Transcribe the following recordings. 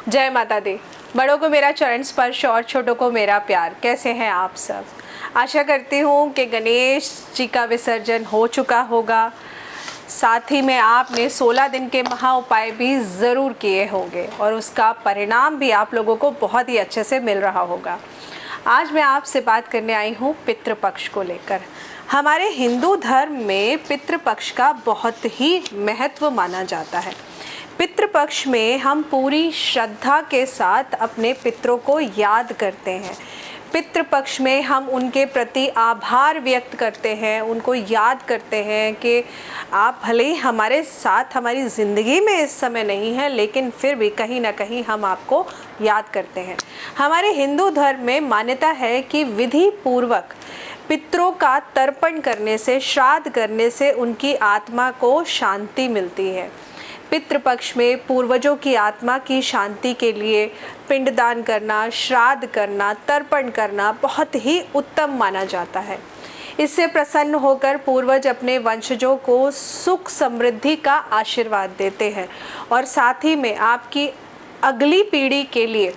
जय माता दी। बड़ों को मेरा चरण स्पर्श और छोटों को मेरा प्यार। कैसे हैं आप सब? आशा करती हूँ कि गणेश जी का विसर्जन हो चुका होगा, साथ ही में आपने 16 दिन के महा उपाय भी ज़रूर किए होंगे और उसका परिणाम भी आप लोगों को बहुत ही अच्छे से मिल रहा होगा। आज मैं आपसे बात करने आई हूँ पितृपक्ष को लेकर। हमारे हिंदू धर्म में पितृपक्ष का बहुत ही महत्व माना जाता है। पितृपक्ष में हम पूरी श्रद्धा के साथ अपने पितरों को याद करते हैं। पितृपक्ष में हम उनके प्रति आभार व्यक्त करते हैं, उनको याद करते हैं कि आप भले ही हमारे साथ हमारी ज़िंदगी में इस समय नहीं है, लेकिन फिर भी कहीं ना कहीं हम आपको याद करते हैं। हमारे हिंदू धर्म में मान्यता है कि विधि पूर्वक पितरों का तर्पण करने से, श्राद्ध करने से उनकी आत्मा को शांति मिलती है। पितृपक्ष में पूर्वजों की आत्मा की शांति के लिए पिंडदान करना, श्राद्ध करना, तर्पण करना बहुत ही उत्तम माना जाता है। इससे प्रसन्न होकर पूर्वज अपने वंशजों को सुख समृद्धि का आशीर्वाद देते हैं और साथ ही में आपकी अगली पीढ़ी के लिए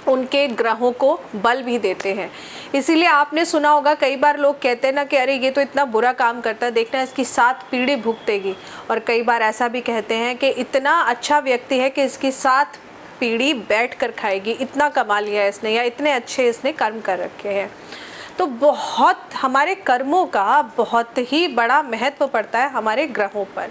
उनके ग्रहों को बल भी देते हैं। इसीलिए आपने सुना होगा, कई बार लोग कहते हैं ना कि अरे ये तो इतना बुरा काम करता है, देखना इसकी 7 पीढ़ी भुगतेगी। और कई बार ऐसा भी कहते हैं कि इतना अच्छा व्यक्ति है कि इसकी 7 पीढ़ी बैठ कर खाएगी, इतना कमा लिया है इसने या इतने अच्छे इसने कर्म कर रखे हैं। तो बहुत हमारे कर्मों का बहुत ही बड़ा महत्व पड़ता है हमारे ग्रहों पर।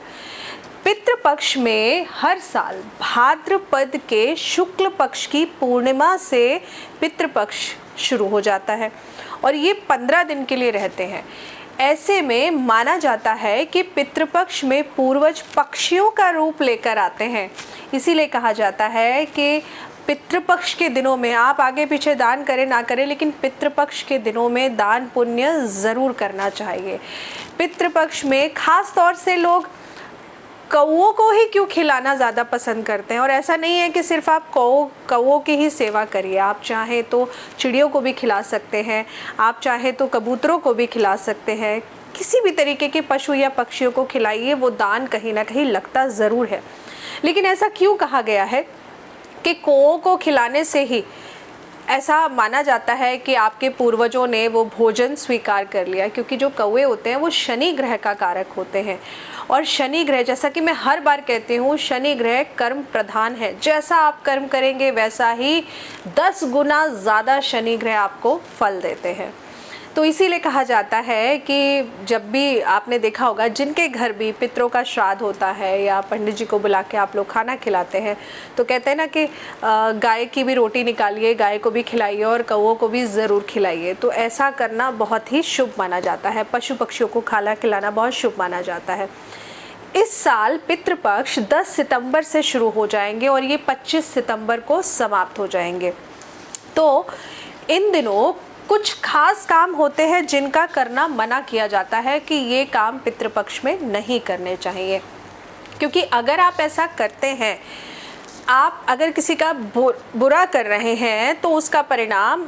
पितृपक्ष में हर साल भाद्रपद के शुक्ल पक्ष की पूर्णिमा से पितृपक्ष शुरू हो जाता है और ये 15 दिन के लिए रहते हैं। ऐसे में माना जाता है कि पितृपक्ष में पूर्वज पक्षियों का रूप लेकर आते हैं। इसीलिए कहा जाता है कि पितृपक्ष के दिनों में आप आगे पीछे दान करें ना करें, लेकिन पितृपक्ष के दिनों में दान पुण्य ज़रूर करना चाहिए। पितृपक्ष में ख़ास तौर से लोग कौओं को ही क्यों खिलाना ज़्यादा पसंद करते हैं। और ऐसा नहीं है कि सिर्फ आप कौओं की ही सेवा करिए, आप चाहें तो चिड़ियों को भी खिला सकते हैं, आप चाहें तो कबूतरों को भी खिला सकते हैं। किसी भी तरीके के पशु या पक्षियों को खिलाइए, वो दान कहीं ना कहीं लगता ज़रूर है। लेकिन ऐसा क्यों कहा गया है कि कौओं को खिलाने से ही ऐसा माना जाता है कि आपके पूर्वजों ने वो भोजन स्वीकार कर लिया? क्योंकि जो कौवे होते हैं वो शनि ग्रह का कारक होते हैं और शनि ग्रह, जैसा कि मैं हर बार कहती हूँ, शनि ग्रह कर्म प्रधान है। जैसा आप कर्म करेंगे वैसा ही 10 गुना ज़्यादा शनि ग्रह आपको फल देते हैं। तो इसीलिए कहा जाता है कि जब भी आपने देखा होगा जिनके घर भी पितरों का श्राद्ध होता है या पंडित जी को बुला के आप लोग खाना खिलाते हैं, तो कहते हैं ना कि गाय की भी रोटी निकालिए, गाय को भी खिलाइए और कौओं को भी ज़रूर खिलाइए। तो ऐसा करना बहुत ही शुभ माना जाता है। पशु पक्षियों को खाना खिलाना बहुत शुभ माना जाता है। इस साल पितृपक्ष 10 सितंबर से शुरू हो जाएंगे और ये 25 सितंबर को समाप्त हो जाएंगे। तो इन दिनों कुछ खास काम होते हैं जिनका करना मना किया जाता है कि ये काम पितृपक्ष में नहीं करने चाहिए। क्योंकि अगर आप ऐसा करते हैं, आप अगर किसी का बुरा कर रहे हैं, तो उसका परिणाम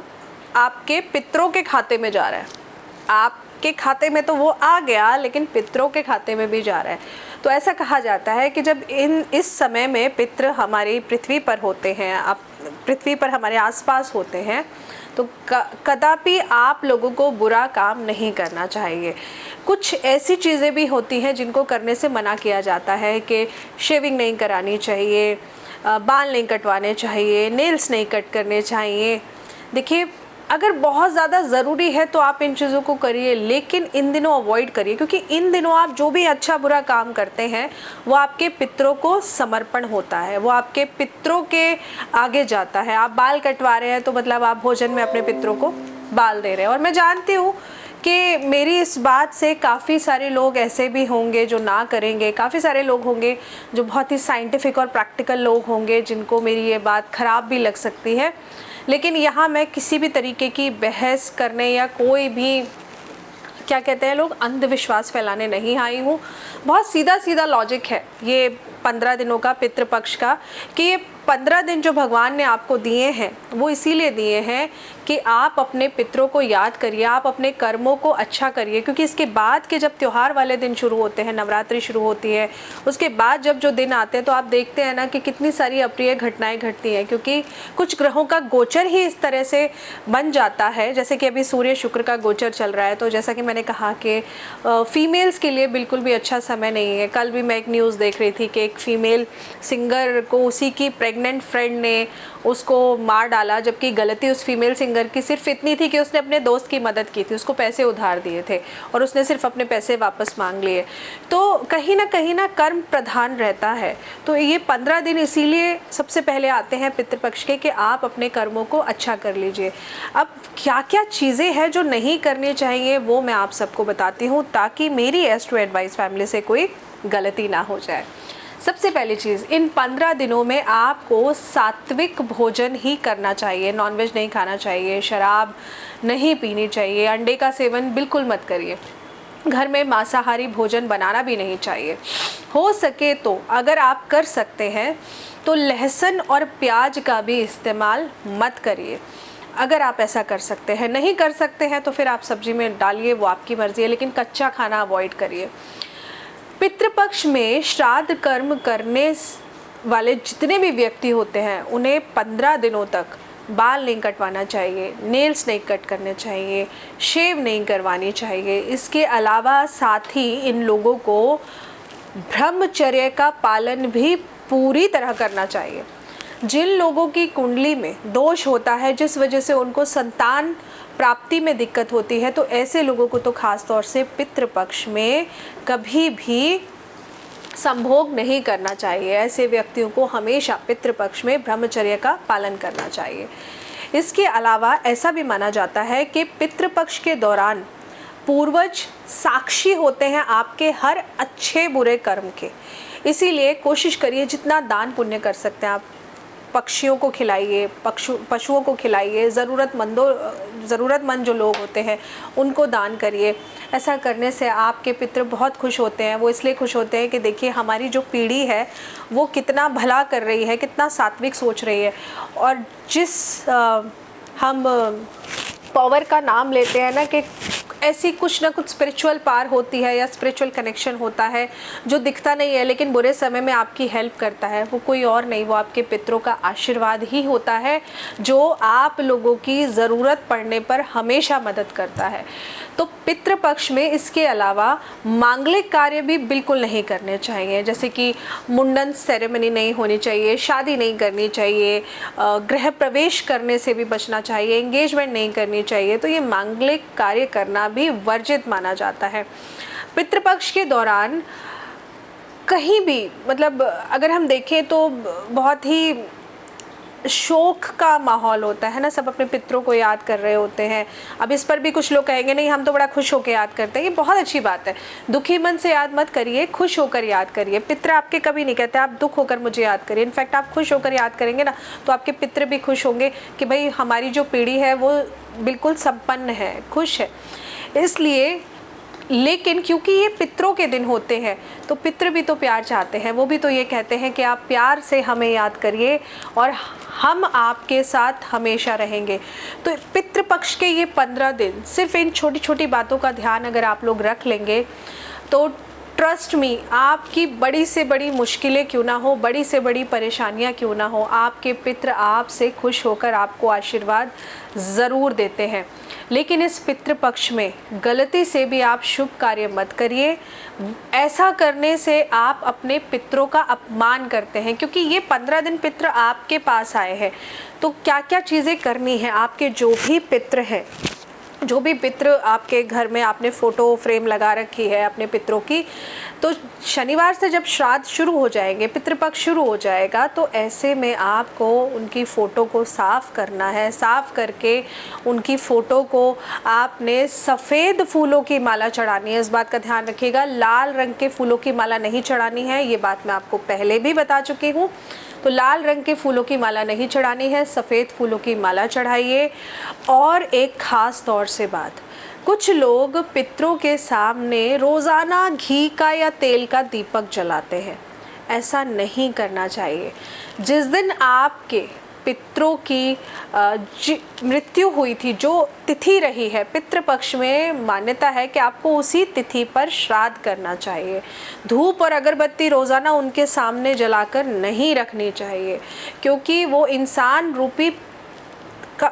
आपके पितरों के खाते में जा रहा है। आपके खाते में तो वो आ गया, लेकिन पितरों के खाते में भी जा रहा है। तो ऐसा कहा जाता है कि जब इस समय में पितृ हमारी पृथ्वी पर होते हैं, आप पृथ्वी पर हमारे आसपास होते हैं, तो कदापि आप लोगों को बुरा काम नहीं करना चाहिए। कुछ ऐसी चीज़ें भी होती हैं जिनको करने से मना किया जाता है कि शेविंग नहीं करानी चाहिए, बाल नहीं कटवाने चाहिए, नेल्स नहीं कट करने चाहिए। देखिए, अगर बहुत ज़्यादा ज़रूरी है तो आप इन चीज़ों को करिए, लेकिन इन दिनों अवॉइड करिए। क्योंकि इन दिनों आप जो भी अच्छा बुरा काम करते हैं वो आपके पितरों को समर्पण होता है, वो आपके पितरों के आगे जाता है। आप बाल कटवा रहे हैं तो मतलब आप भोजन में अपने पितरों को बाल दे रहे हैं। और मैं जानती हूँ कि मेरी इस बात से काफ़ी सारे लोग ऐसे भी होंगे जो ना करेंगे, काफ़ी सारे लोग होंगे जो बहुत ही साइंटिफिक और प्रैक्टिकल लोग होंगे जिनको मेरी ये बात ख़राब भी लग सकती है। लेकिन यहाँ मैं किसी भी तरीके की बहस करने या कोई भी, क्या कहते हैं लोग, अंधविश्वास फैलाने नहीं आई हूँ। बहुत सीधा सीधा लॉजिक है ये 15 दिनों का पितृपक्ष का, कि ये 15 दिन जो भगवान ने आपको दिए हैं वो इसीलिए दिए हैं कि आप अपने पितरों को याद करिए, आप अपने कर्मों को अच्छा करिए, क्योंकि इसके बाद के जब त्यौहार वाले दिन शुरू होते हैं, नवरात्रि शुरू होती है, उसके बाद जब जो दिन आते हैं तो आप देखते हैं ना कि कितनी सारी अप्रिय घटनाएं घटती हैं, क्योंकि कुछ ग्रहों का गोचर ही इस तरह से बन जाता है। जैसे कि अभी सूर्य शुक्र का गोचर चल रहा है, तो जैसा कि मैंने कहा कि फीमेल्स के लिए बिल्कुल भी अच्छा समय नहीं है। कल भी मैं एक न्यूज़ देख रही थी कि एक फीमेल सिंगर को उसी की प्रेग्नेंट फ्रेंड ने उसको मार डाला, जबकि गलती उस फीमेल सिंगर की सिर्फ इतनी थी कि उसने अपने दोस्त की मदद की थी, उसको पैसे उधार दिए थे और उसने सिर्फ अपने पैसे वापस मांग लिए। तो कहीं ना कर्म प्रधान रहता है। तो ये 15 दिन इसीलिए सबसे पहले आते हैं पितृपक्ष के कि आप अपने कर्मों को अच्छा कर लीजिए। अब क्या क्या चीज़ें हैं जो नहीं करनी चाहिए वो मैं आप सबको बताती हूँ, ताकि मेरी एस्ट्रो एडवाइस फैमिली से कोई गलती ना हो जाए। सबसे पहली चीज़, इन 15 दिनों में आपको सात्विक भोजन ही करना चाहिए। नॉनवेज नहीं खाना चाहिए, शराब नहीं पीनी चाहिए, अंडे का सेवन बिल्कुल मत करिए, घर में मांसाहारी भोजन बनाना भी नहीं चाहिए। हो सके तो अगर आप कर सकते हैं तो लहसुन और प्याज का भी इस्तेमाल मत करिए, अगर आप ऐसा कर सकते हैं। नहीं कर सकते हैं तो फिर आप सब्जी में डालिए, वो आपकी मर्ज़ी है, लेकिन कच्चा खाना अवॉइड करिए। पितृपक्ष में श्राद्ध कर्म करने वाले जितने भी व्यक्ति होते हैं उन्हें 15 दिनों तक बाल नहीं कटवाना चाहिए, नेल्स नहीं कट करने चाहिए, शेव नहीं करवानी चाहिए। इसके अलावा साथ ही इन लोगों को ब्रह्मचर्य का पालन भी पूरी तरह करना चाहिए। जिन लोगों की कुंडली में दोष होता है जिस वजह से उनको संतान प्राप्ति में दिक्कत होती है, तो ऐसे लोगों को तो खास तौर से पितृपक्ष में कभी भी संभोग नहीं करना चाहिए। ऐसे व्यक्तियों को हमेशा पितृपक्ष में ब्रह्मचर्य का पालन करना चाहिए। इसके अलावा ऐसा भी माना जाता है कि पितृपक्ष के दौरान पूर्वज साक्षी होते हैं आपके हर अच्छे बुरे कर्म के। इसीलिए कोशिश करिए जितना दान पुण्य कर सकते हैं आप पक्षियों को खिलाइए, पशुओं को खिलाइए, ज़रूरतमंद जो लोग होते हैं उनको दान करिए। ऐसा करने से आपके पितृ बहुत खुश होते हैं। वो इसलिए खुश होते हैं कि देखिए हमारी जो पीढ़ी है वो कितना भला कर रही है, कितना सात्विक सोच रही है। और जिस हम पावर का नाम लेते हैं ना कि ऐसी कुछ ना कुछ स्पिरिचुअल पावर होती है या स्पिरिचुअल कनेक्शन होता है जो दिखता नहीं है लेकिन बुरे समय में आपकी हेल्प करता है, वो कोई और नहीं, वो आपके पितरों का आशीर्वाद ही होता है जो आप लोगों की ज़रूरत पड़ने पर हमेशा मदद करता है। तो पितृपक्ष में इसके अलावा मांगलिक कार्य भी बिल्कुल नहीं करने चाहिए, जैसे कि मुंडन सेरेमनी नहीं होनी चाहिए, शादी नहीं करनी चाहिए, गृह प्रवेश करने से भी बचना चाहिए, एंगेजमेंट नहीं करनी चाहिए। तो ये मांगलिक कार्य करना भी वर्जित माना जाता है। पितृपक्ष के दौरान कहीं भी मतलब अगर हम देखें तो बहुत ही शोक का माहौल होता है ना, सब अपने पितरों को याद कर रहे होते हैं। अब इस पर भी कुछ लोग कहेंगे नहीं हम तो बड़ा खुश होकर याद करते हैं, ये बहुत अच्छी बात है। दुखी मन से याद मत करिए, खुश होकर याद करिए। पितर आपके कभी नहीं कहते आप दुख होकर मुझे याद करिए, इनफैक्ट आप खुश होकर याद करेंगे ना तो आपके पितर भी खुश होंगे कि भाई हमारी जो पीढ़ी है वो बिल्कुल संपन्न है, खुश है। इसलिए लेकिन क्योंकि ये पितरों के दिन होते हैं तो पितर भी तो प्यार चाहते हैं, वो भी तो ये कहते हैं कि आप प्यार से हमें याद करिए और हम आपके साथ हमेशा रहेंगे। तो पितृपक्ष के ये 15 दिन सिर्फ इन छोटी छोटी बातों का ध्यान अगर आप लोग रख लेंगे तो ट्रस्ट मी, आपकी बड़ी से बड़ी मुश्किलें क्यों ना हो, बड़ी से बड़ी परेशानियां क्यों ना हो, आपके पितर आपसे खुश होकर आपको आशीर्वाद ज़रूर देते हैं। लेकिन इस पितृपक्ष में गलती से भी आप शुभ कार्य मत करिए। ऐसा करने से आप अपने पितरों का अपमान करते हैं, क्योंकि ये 15 दिन पितर आपके पास आए हैं। तो क्या क्या चीज़ें करनी है, आपके जो भी पितर हैं, जो भी पितर आपके घर में आपने फ़ोटो फ्रेम लगा रखी है अपने पितरों की, तो शनिवार से जब श्राद्ध शुरू हो जाएंगे, पितृपक्ष शुरू हो जाएगा, तो ऐसे में आपको उनकी फ़ोटो को साफ़ करना है। साफ़ करके उनकी फ़ोटो को आपने सफ़ेद फूलों की माला चढ़ानी है। इस बात का ध्यान रखिएगा, लाल रंग के फूलों की माला नहीं चढ़ानी है, ये बात मैं आपको पहले भी बता चुकी हूँ। तो लाल रंग के फूलों की माला नहीं चढ़ानी है, सफ़ेद फूलों की माला चढ़ाइए। और एक ख़ास तौर से बात, कुछ लोग पितरों के सामने रोज़ाना घी का या तेल का दीपक जलाते हैं, ऐसा नहीं करना चाहिए। जिस दिन आपके पितरों की मृत्यु हुई थी, जो तिथि रही है पितृपक्ष में, मान्यता है कि आपको उसी तिथि पर श्राद्ध करना चाहिए। धूप और अगरबत्ती रोज़ाना उनके सामने जलाकर नहीं रखनी चाहिए, क्योंकि वो इंसान रूपी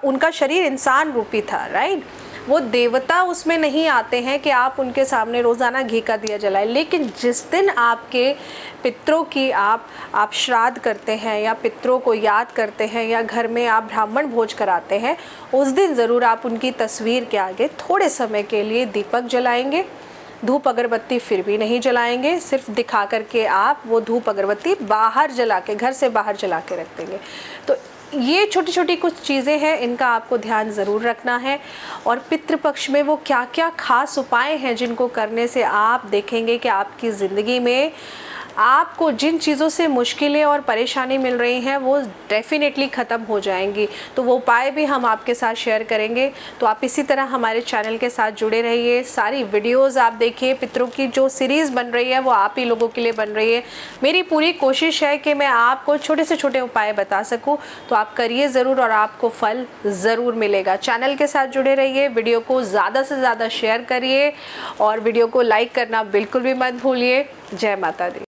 उनका शरीर इंसान रूपी था, राइट। वो देवता उसमें नहीं आते हैं कि आप उनके सामने रोज़ाना घी का दिया जलाएं। लेकिन जिस दिन आपके पितरों की आप श्राद्ध करते हैं या पितरों को याद करते हैं या घर में आप ब्राह्मण भोज कराते हैं, उस दिन ज़रूर आप उनकी तस्वीर के आगे थोड़े समय के लिए दीपक जलाएंगे। धूप अगरबत्ती फिर भी नहीं जलाएंगे, सिर्फ दिखा करके आप वो धूप अगरबत्ती बाहर जला के, घर से बाहर जला के रख देंगे। तो ये छोटी छोटी कुछ चीज़ें हैं, इनका आपको ध्यान ज़रूर रखना है। और पितृपक्ष में वो क्या क्या खास उपाय हैं जिनको करने से आप देखेंगे कि आपकी ज़िंदगी में आपको जिन चीज़ों से मुश्किलें और परेशानी मिल रही हैं वो डेफ़िनेटली ख़त्म हो जाएंगी। तो वो उपाय भी हम आपके साथ शेयर करेंगे। तो आप इसी तरह हमारे चैनल के साथ जुड़े रहिए, सारी वीडियोस आप देखिए। पितरों की जो सीरीज़ बन रही है वो आप ही लोगों के लिए बन रही है। मेरी पूरी कोशिश है कि मैं आपको छोटे से छोटे उपाय बता सकूँ, तो आप करिए ज़रूर और आपको फल ज़रूर मिलेगा। चैनल के साथ जुड़े रहिए, वीडियो को ज़्यादा से ज़्यादा शेयर करिए और वीडियो को लाइक करना बिल्कुल भी मत भूलिए। जय माता दी।